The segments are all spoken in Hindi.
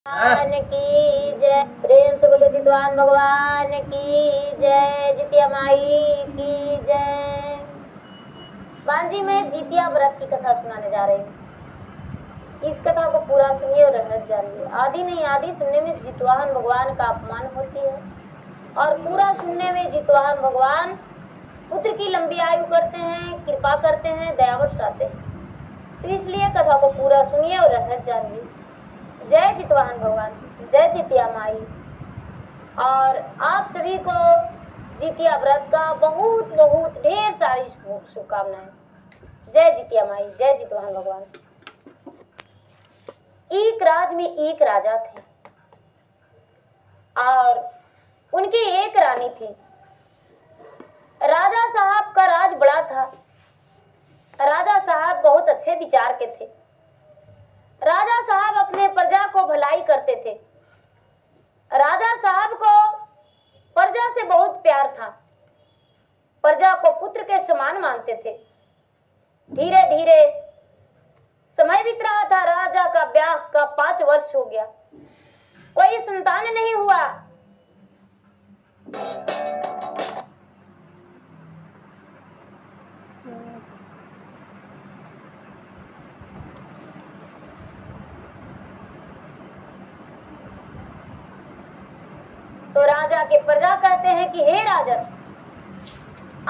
भगवान की जय। प्रेम से बोले जितवान भगवान की जय। जितिया माई की जय। बांजी में जितिया व्रत की कथा सुनाने जा रही हूँ। इस कथा को पूरा सुनिए और रहस्य जानिए। आदि नहीं आदि सुनने में जितवाहन भगवान का अपमान होती है और पूरा सुनने में जितवाहन भगवान पुत्र की लंबी आयु करते हैं, कृपा करते हैं, दया बरसाते हैं। तो इसलिए कथा को पूरा सुनिए और रहस्य जानिए। जय जितवाहन भगवान, जय जितिया माई। और आप सभी को जितिया व्रत का बहुत बहुत ढेर सारी शुभकामनाएं। जय जितिया माई, जय जितवाहन भगवान। एक राज में एक राजा थे और उनकी एक रानी थी। राजा साहब का राज बड़ा था। राजा साहब बहुत अच्छे विचार के थे। राजा साहब अपने प्रजा को भलाई करते थे। राजा साहब को प्रजा से बहुत प्यार था। प्रजा को पुत्र के समान मानते थे। धीरे धीरे समय बीत रहा था। राजा का ब्याह का 5 वर्ष हो गया, कोई संतान नहीं हुआ। तो राजा के प्रजा कहते हैं कि हे राजन,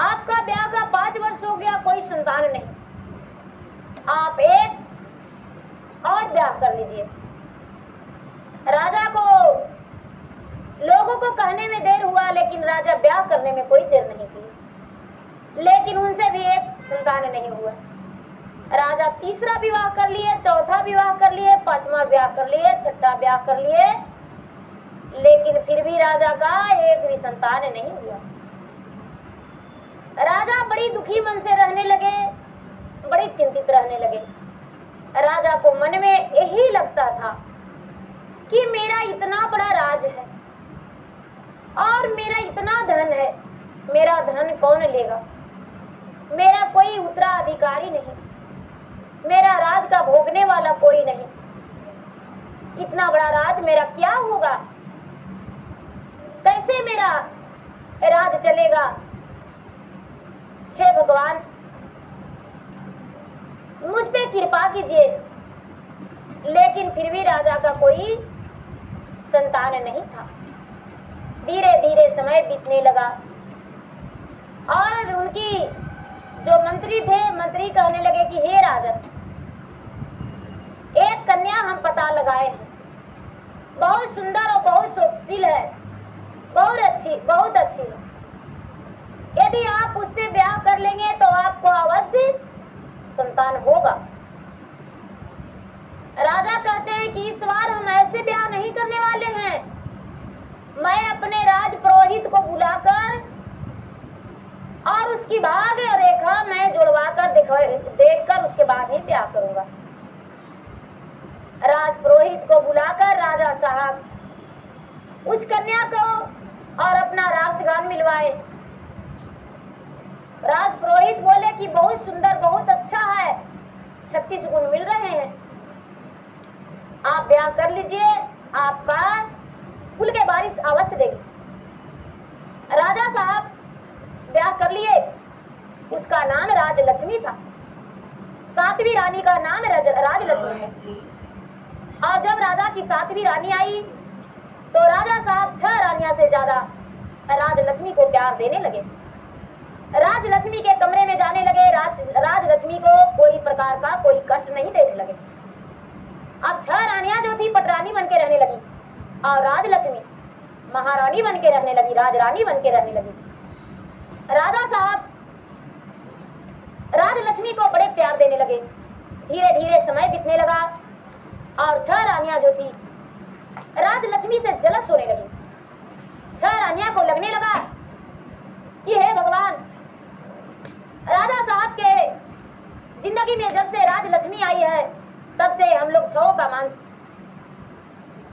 आपका ब्याह का 5 वर्ष हो गया, कोई संतान नहीं, आप एक और ब्याह कर लीजिए। राजा को लोगों को कहने में देर हुआ, लेकिन राजा ब्याह करने में कोई देर नहीं की। लेकिन उनसे भी एक संतान नहीं हुआ। राजा तीसरा विवाह कर लिए, चौथा विवाह कर लिए, 5वां ब्याह कर लिए, 6ठा ब्याह कर लिए, लेकिन फिर भी राजा का एक भी संतान नहीं हुआ। राजा बड़ी दुखी मन से रहने लगे, बड़ी चिंतित रहने लगे। राजा को मन में यही लगता था कि मेरा इतना बड़ा राज है और मेरा इतना धन है, मेरा धन कौन लेगा? मेरा कोई उत्तराधिकारी नहीं, मेरा राज का भोगने वाला कोई नहीं। इतना बड़ा राज मेरा क्या होगा? कैसे मेरा राज चलेगा? हे भगवान, मुझ पे कृपा कीजिए। लेकिन फिर भी राजा का कोई संतान नहीं था। धीरे धीरे समय बीतने लगा और उनकी जो मंत्री थे, मंत्री कहने लगे कि हे राजन, एक कन्या हम पता लगाए हैं, बहुत सुंदर और बहुत सुशील है, बहुत अच्छी है। यदि आप उससे ब्याह कर लेंगे तो आपको अवश्य संतान होगा। राजा कहते हैं कि इस बार हम ऐसे ब्याह नहीं करने वाले हैं। मैं अपने राज पुरोहित को बुलाकर और उसकी भाग्य रेखा मैं जुड़वाकर देखकर उसके बाद ही ब्याह करूंगा। राज पुरोहित को बुलाकर राजा साहब उस कन्या को और अपना राजगान मिलवाए। राज पुरोहित बोले कि बहुत सुंदर, बहुत अच्छा है, 36 गुण मिल रहे हैं, आप ब्याह कर लीजिए, आपका फूल के बारिश अवश्य देगी। राजा साहब ब्याह कर लिए। उसका नाम राजलक्ष्मी था। 7वीं रानी का नाम राजलक्ष्मी था। और जब राजा की 7वीं रानी आई तो राजा साहब 6 रानियां से ज्यादा राजलक्ष्मी को प्यार देने लगे। राजलक्ष्मी के कमरे में जाने लगे। राजलक्ष्मी को कोई प्रकार का कोई कष्ट नहीं देने लगे। अब 6 रानियां जो थी पटरानी बन के रहने लगी और राजलक्ष्मी महारानी बन के रहने लगी, राजरानी बन के रहने लगी। राजा साहब राजलक्ष्मी को बड़े प्यार देने लगे। धीरे धीरे समय बीतने लगा और 6 रानियां जो थी राजलक्ष्मी से जलस होने लगी। 6 रानियां को लगने लगा कि हे भगवान, राजा साहब के जिंदगी में जब से राजलक्ष्मी आई है तब से हम लोग 6 का मान